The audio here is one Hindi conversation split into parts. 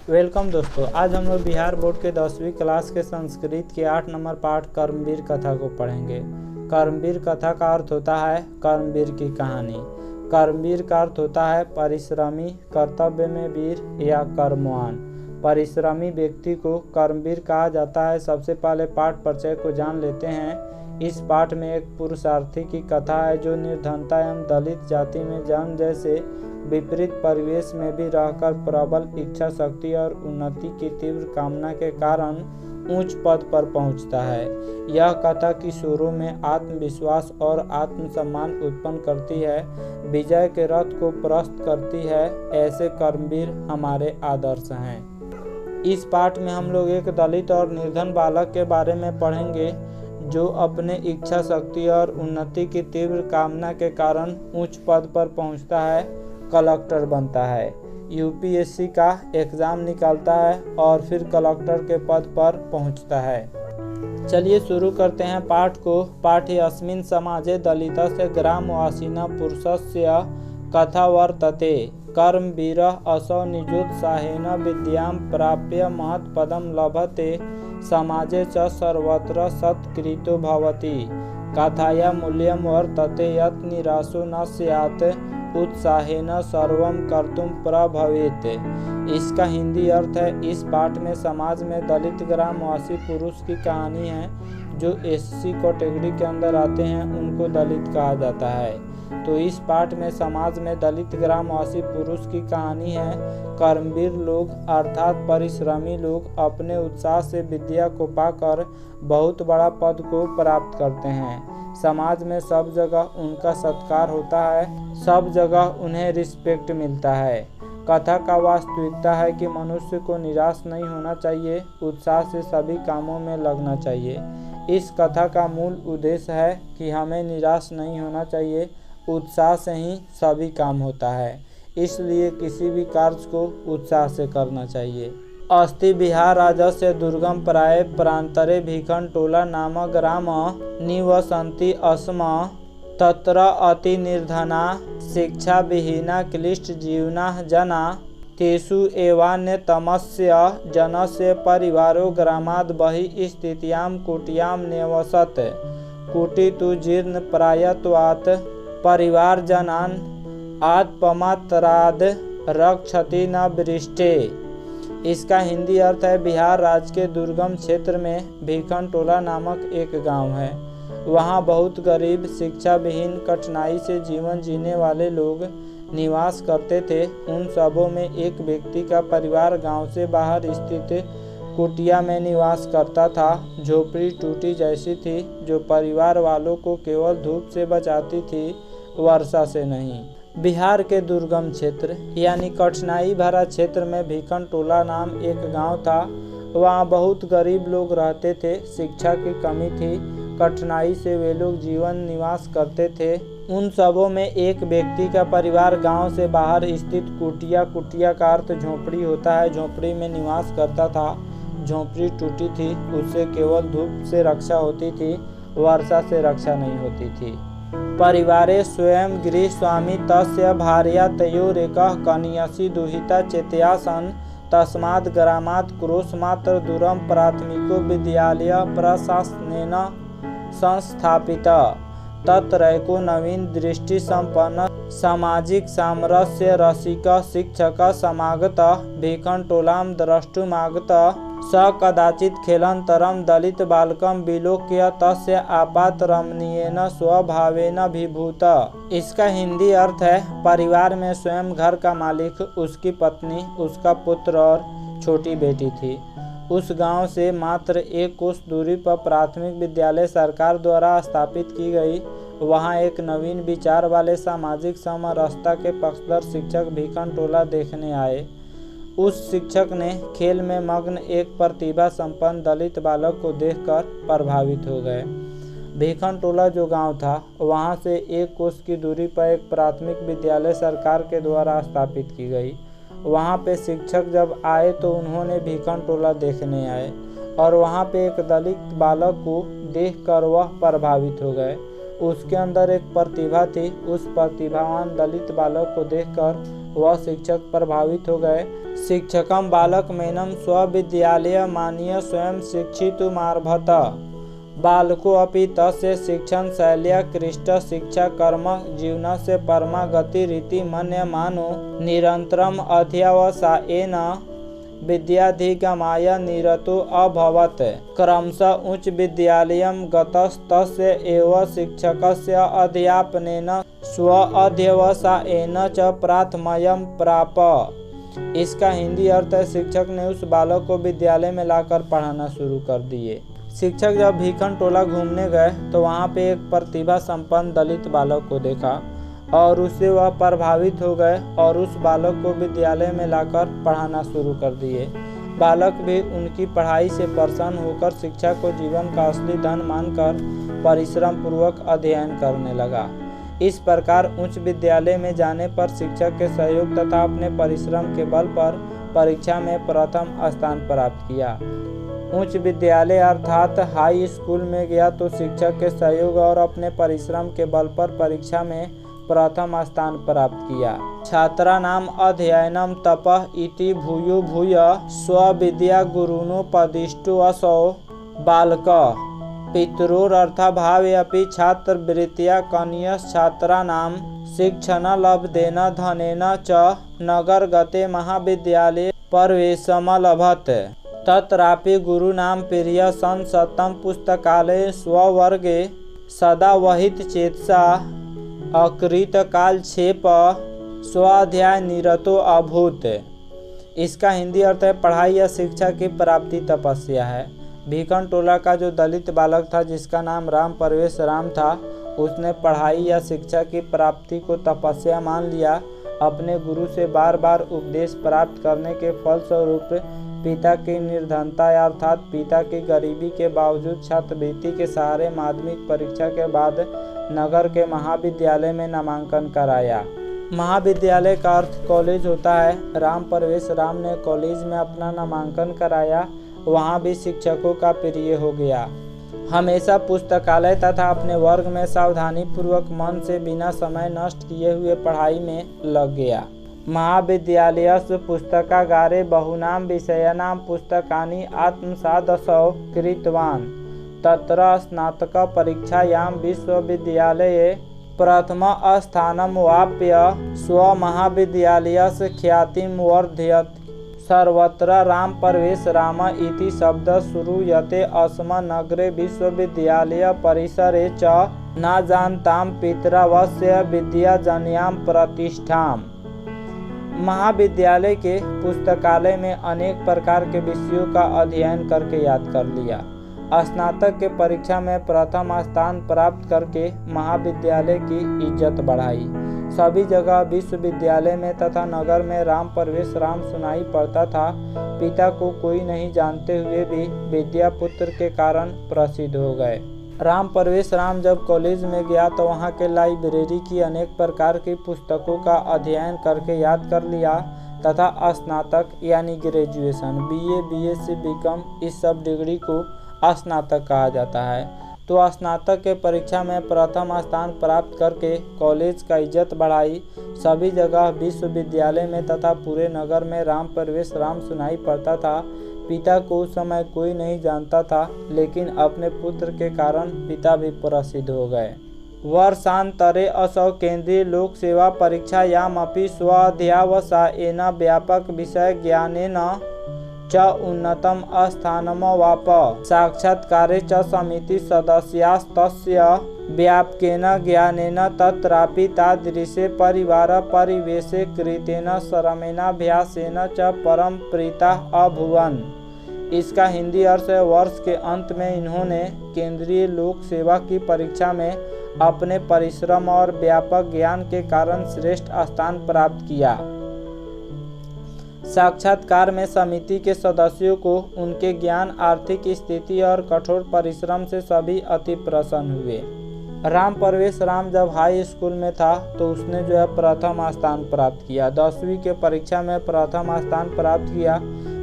वेलकम दोस्तों, आज हम लोग बिहार बोर्ड के 10वीं क्लास के संस्कृत के 8 नंबर पाठ कर्मवीर कथा को पढ़ेंगे। कर्मवीर कथा का अर्थ होता है कर्मवीर की कहानी। कर्मवीर का अर्थ होता है परिश्रमी, कर्तव्य में वीर या कर्मवान। परिश्रमी व्यक्ति को कर्मवीर कहा जाता है। सबसे पहले पाठ परिचय को जान लेते हैं। इस पाठ में एक पुरुषार्थी की कथा है जो निर्धनता एवं दलित जाति में जन्म जैसे विपरीत परिवेश में भी रहकर प्रबल इच्छा शक्ति और उन्नति की तीव्र कामना के कारण उच्च पद पर पहुंचता है। यह कथा किशोरों में आत्मविश्वास और आत्मसम्मान उत्पन्न करती है, विजय के रथ को प्रशस्त करती है। ऐसे कर्मवीर हमारे आदर्श हैं। इस पाठ में हम लोग एक दलित और निर्धन बालक के बारे में पढ़ेंगे जो अपने इच्छा शक्ति और उन्नति की तीव्र कामना के कारण उच्च पद पर पहुंचता है, कलेक्टर बनता है, यूपीएससी का एग्ज़ाम निकालता है और फिर कलेक्टर के पद पर पहुंचता है। चलिए शुरू करते हैं पाठ को। पाठे अस्मिन् समाजे दलितस्य ग्रामवासिनः पुरुषस्य कथा वर्तते। कर्मवीरः असौ निजोत्साहेन विद्यां प्राप्य महत्पदं लभते, समाजे च सर्वत्र सत्कृतो भवति। कथाया मूल्यं वर्तते यत् निराशो न स्यात्, उत्साहेन सर्वं कर्तुं प्रभवेत्। इसका हिंदी अर्थ है, इस पाठ में समाज में दलित ग्रामवासी पुरुष की कहानी है। जो एससी कैटेगरी के अंदर आते हैं उनको दलित कहा जाता है। तो इस पाठ में समाज में दलित ग्रामवासी पुरुष की कहानी है। कर्मवीर लोग अर्थात परिश्रमी लोग अपने उत्साह से विद्या को पाकर बहुत बड़ा पद को प्राप्त करते हैं। समाज में सब जगह उनका सत्कार होता है, सब जगह उन्हें रिस्पेक्ट मिलता है। कथा का वास्तविकता है कि मनुष्य को निराश नहीं होना चाहिए, उत्साह से सभी कामों में लगना चाहिए। इस कथा का मूल उद्देश्य है कि हमें निराश नहीं होना चाहिए, उत्साह से ही सभी काम होता है। इसलिए किसी भी कार्य को उत्साह से करना चाहिए। अस्ति बिहार राज्यस्य दुर्गम प्राय प्रांतरे भीखनटोला नाम ग्राम निवसन्ति अस्म, तत्र अति निर्धना शिक्षा विहीना क्लिष्ट जीवना जना, तेषु एवान्यतमस्य जनस्य परिवारो ग्रामाद् बहिः स्थितायां कुटियां निवसत्। कुटी तु जीर्ण प्रायत्वात् परिवारजनान् आत्ममात्राद् रक्षति न वृष्टे। इसका हिंदी अर्थ है, बिहार राज्य के दुर्गम क्षेत्र में भीखनटोला नामक एक गांव है। वहां बहुत गरीब, शिक्षा विहीन, कठिनाई से जीवन जीने वाले लोग निवास करते थे। उन सबों में एक व्यक्ति का परिवार गांव से बाहर स्थित कुटिया में निवास करता था। झोपड़ी टूटी जैसी थी जो परिवार वालों को केवल धूप से बचाती थी, वर्षा से नहीं। बिहार के दुर्गम क्षेत्र यानी कठिनाई भरा क्षेत्र में भीखनटोला नाम एक गांव था। वहां बहुत गरीब लोग रहते थे, शिक्षा की कमी थी, कठिनाई से वे लोग जीवन निवास करते थे। उन सबों में एक व्यक्ति का परिवार गांव से बाहर स्थित कुटिया का अर्थ झोपड़ी होता है, झोपड़ी में निवास करता था। झोपड़ी टूटी थी, उससे केवल धूप से रक्षा होती थी, वर्षा से रक्षा नहीं होती थी। परिवारे स्वयं गृह स्वामी तस्य भार्या तयोरेकः कनियसी दुहिता चेत्यासन, तस्माद् ग्रामात् क्रोशमात्र दूरं प्राथमिको विद्यालय प्रशासनेन संस्थापितः। तत्रैको नवीन दृष्टि संपन्न सामाजिक सामरस्य रसिक शिक्षक समागतः भीखनटोलां द्रष्टुमागतः। स कदाचित् खेलन्तरं दलित बालकं विलोक्य तस्य आपातरमणीयेन स्वभावेन विभूत। इसका हिंदी अर्थ है, परिवार में स्वयं घर का मालिक, उसकी पत्नी, उसका पुत्र और छोटी बेटी थी। उस गांव से मात्र 1 कोस दूरी पर प्राथमिक विद्यालय सरकार द्वारा स्थापित की गई। वहां एक नवीन विचार वाले सामाजिक समरसता के पक्षधर शिक्षक भीखनटोला देखने आए। उस शिक्षक ने खेल में मग्न एक प्रतिभा संपन्न दलित बालक को देखकर प्रभावित हो गए। भीखनटोला जो गांव था वहां से 1 कोस की दूरी पर एक प्राथमिक विद्यालय सरकार के द्वारा स्थापित की गई। वहां पे शिक्षक जब आए तो उन्होंने भीखनटोला देखने आए और वहां पे एक दलित बालक को देखकर वह प्रभावित हो गए। उसके अंदर एक प्रतिभा थी। उस प्रतिभावान दलित बालक को देखकर वह शिक्षक प्रभावित हो गए। शिक्षकम बालक मेनम स्वविद्यालय मानीय स्वयं शिक्षितुमारभत बालको अपि तस्य शिक्षण शैल्या कृष्ट शिक्षा कर्म जीवनस्य परमा गतिरिति मन्यमानो निरन्तरम अध्यवसायेन विद्याधिगमाय निरतो अभवत्। क्रमशः उच्च विद्यालयं गतस्तस्य एव शिक्षकस्य अध्यापनेन स्व अध्यवसायेन च प्राथम्यं प्राप। इसका हिंदी अर्थ है, शिक्षक ने उस बालक को विद्यालय में लाकर पढ़ाना शुरू कर दिए। शिक्षक जब भीखन टोला घूमने गए तो वहाँ पे एक प्रतिभा संपन्न दलित बालक को देखा और उससे वह प्रभावित हो गए और उस बालक को विद्यालय में लाकर पढ़ाना शुरू कर दिए। बालक भी उनकी पढ़ाई से प्रसन्न होकर शिक्षा को जीवन का असली धन मानकर परिश्रम पूर्वक अध्ययन करने लगा। इस प्रकार उच्च विद्यालय में जाने पर शिक्षक के सहयोग तथा अपने परिश्रम के बल पर परीक्षा में प्रथम स्थान प्राप्त किया। उच्च विद्यालय अर्थात हाई स्कूल में गया तो शिक्षक के सहयोग और अपने परिश्रम के बल पर परीक्षा में प्रथम स्थान प्राप्त किया। छात्रा नाम अध्ययनम तपः इति भूयो भूय स्वविद्या गुरुनोपदिष्टो असौ बालक पितरोरर्थाभावे अपि छात्रवृत्त्या कन्यश्छात्राणां शिक्षणलब्धेन धनेन च नगरगते महाविद्यालये प्रवेशमलभत। तत्रापि गुरूणां प्रिय संसतं पुस्तकालये स्ववर्गे सदा वहित चेतसा अकृतकालक्षेप स्वाध्याय निरतो अभूत। इसका हिंदी अर्थ है, पढ़ाई या शिक्षा की प्राप्ति तपस्या है। भीखन टोला का जो दलित बालक था जिसका नाम राम प्रवेश राम था, उसने पढ़ाई या शिक्षा की प्राप्ति को तपस्या मान लिया। अपने गुरु से बार बार उपदेश प्राप्त करने के फलस्वरूप पिता की निर्धनता अर्थात पिता की गरीबी के बावजूद छात्रवृत्ति के सहारे माध्यमिक परीक्षा के बाद नगर के महाविद्यालय में नामांकन कराया। महाविद्यालय का अर्थ कॉलेज होता है। राम प्रवेश राम ने कॉलेज में अपना नामांकन कराया। वहाँ भी शिक्षकों का प्रिय हो गया। हमेशा पुस्तकालय तथा अपने वर्ग में सावधानी पूर्वक मन से बिना समय नष्ट किए हुए पढ़ाई में लग गया। महाविद्यालयस्य पुस्तकागारे बहूनां विषयाणां पुस्तकानि आत्मसादसौ कृतवान्। तत्र स्नातक परीक्षायां विश्वविद्यालये प्रथम स्थानमवाप्य स्वमहाविद्यालयस्य ख्यातिं वर्धयत्। सर्वत्र राम प्रवेश राम इति शब्दः श्रूयते अस्म नगरे विश्वविद्यालय परिसरे च न जानतां पितरवस्य विद्याजनयां प्रतिष्ठाम्। महाविद्यालय के पुस्तकालय में अनेक प्रकार के विषयों का अध्ययन करके याद कर लिया। स्नातक के परीक्षा में प्रथम स्थान प्राप्त करके महाविद्यालय की इज्जत बढ़ाई। सभी जगह विश्वविद्यालय में तथा नगर में राम प्रवेश राम सुनाई पड़ता था। पिता को कोई नहीं जानते हुए भी विद्यापुत्र के कारण प्रसिद्ध हो गए। राम प्रवेश राम जब कॉलेज में गया तो वहाँ के लाइब्रेरी की अनेक प्रकार की पुस्तकों का अध्ययन करके याद कर लिया तथा स्नातक यानी ग्रेजुएशन BA BSc BCom इस सब डिग्री को स्नातक कहा जाता है। तो स्नातक के परीक्षा में प्रथम स्थान प्राप्त करके कॉलेज का इज्जत बढ़ाई। सभी जगह विश्वविद्यालय में तथा पूरे नगर में राम प्रवेश राम सुनाई पड़ता था। पिता को उस समय कोई नहीं जानता था, लेकिन अपने पुत्र के कारण पिता भी प्रसिद्ध हो गए। वर्षांतरे असौ केंद्रीय लोक सेवा परीक्षायामपि स्वाध्यावसायेन व्यापक विषय ज्ञानेन च उन्नतम स्थानमवाप। साक्षात्कारे च समिति सदस्यास्तस्य व्यापकेन ज्ञानेन तत्रापि तादृशे परिवार परिवेशे कृतेन श्रमेणाभ्यासेन च परम प्रीताः अभूवन्। इसका हिंदी अर्थ है, वर्ष के अंत में इन्होंने केंद्रीय लोक सेवा की परीक्षा में अपने परिश्रम और व्यापक ज्ञान के कारण श्रेष्ठ स्थान प्राप्त किया। साक्षात्कार में समिति के सदस्यों को उनके ज्ञान, आर्थिक स्थिति और कठोर परिश्रम से सभी अति प्रसन्न हुए। राम प्रवेश राम जब हाई स्कूल में था तो उसने जो है प्रथम स्थान प्राप्त किया। 10वीं के परीक्षा में प्रथम स्थान प्राप्त किया।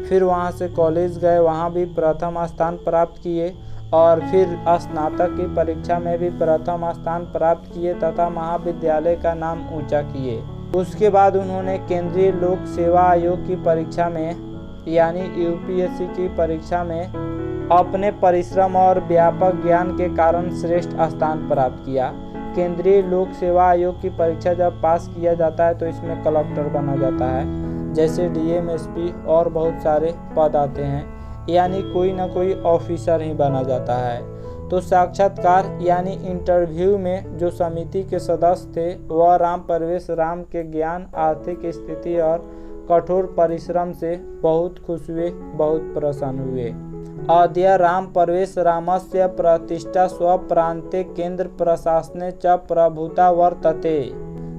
फिर वहाँ से कॉलेज गए, वहाँ भी प्रथम स्थान प्राप्त किए और फिर स्नातक की परीक्षा में भी प्रथम स्थान प्राप्त किए तथा महाविद्यालय का नाम ऊंचा किए। उसके बाद उन्होंने केंद्रीय लोक सेवा आयोग की परीक्षा में यानी यूपीएससी की परीक्षा में अपने परिश्रम और व्यापक ज्ञान के कारण श्रेष्ठ स्थान प्राप्त किया। केंद्रीय लोक सेवा आयोग की परीक्षा जब पास किया जाता है तो इसमें कलेक्टर बना जाता है, जैसे डीएम, एसपी और बहुत सारे पद आते हैं, यानी कोई ना कोई ऑफिसर ही बना जाता है। तो साक्षात्कार यानी इंटरव्यू में जो समिति के सदस्य थे वह राम परवेश राम के ज्ञान, आर्थिक स्थिति और कठोर परिश्रम से बहुत खुश हुए, बहुत प्रसन्न हुए। अद्य राम परवेश रामस्य प्रतिष्ठा स्वप्रान्ते केन्द्र प्रशासने च प्रभुता वर्तते।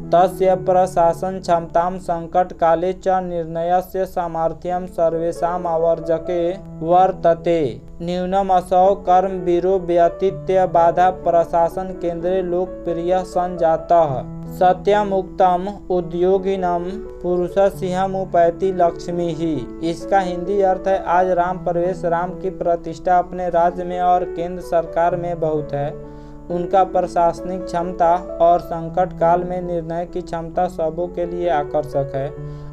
तस्य प्रशासन क्षमतां संकटकाले च निर्णयस्य सामर्थ्यं सर्वेषाम् आवर्जके वर्तते। न्यूनमसौ कर्मवीरो व्यतीत्य बाधा प्रशासन केन्द्रे लोकप्रिय संजातः। सत्यमुक्तम उद्योगिनम पुरुषसिंहमुपैति लक्ष्मी ही। इसका हिंदी अर्थ है, आज राम परवेश राम की प्रतिष्ठा अपने राज्य में और केंद्र सरकार में बहुत है। उनका प्रशासनिक क्षमता और संकट काल में निर्णय की क्षमता सबों के लिए आकर्षक है।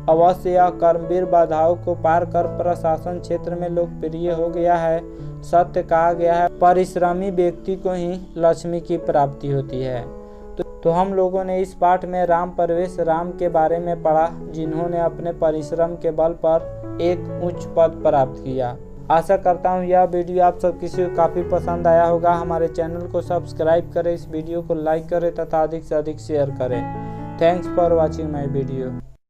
अवश्य यह कर्मवीर बाधाओं को पार कर प्रशासन क्षेत्र में लोकप्रिय हो गया है। सत्य कहा गया है, परिश्रमी व्यक्ति को ही लक्ष्मी की प्राप्ति होती है। तो हम लोगों ने इस पाठ में राम परवेश राम के बारे में पढ़ा, जिन्होंने अपने परिश्रम के बल पर एक उच्च पद प्राप्त किया। आशा करता हूँ यह वीडियो आप सब किसी को काफ़ी पसंद आया होगा। हमारे चैनल को सब्सक्राइब करें, इस वीडियो को लाइक करें तथा अधिक से अधिक शेयर करें। Thanks for watching my video.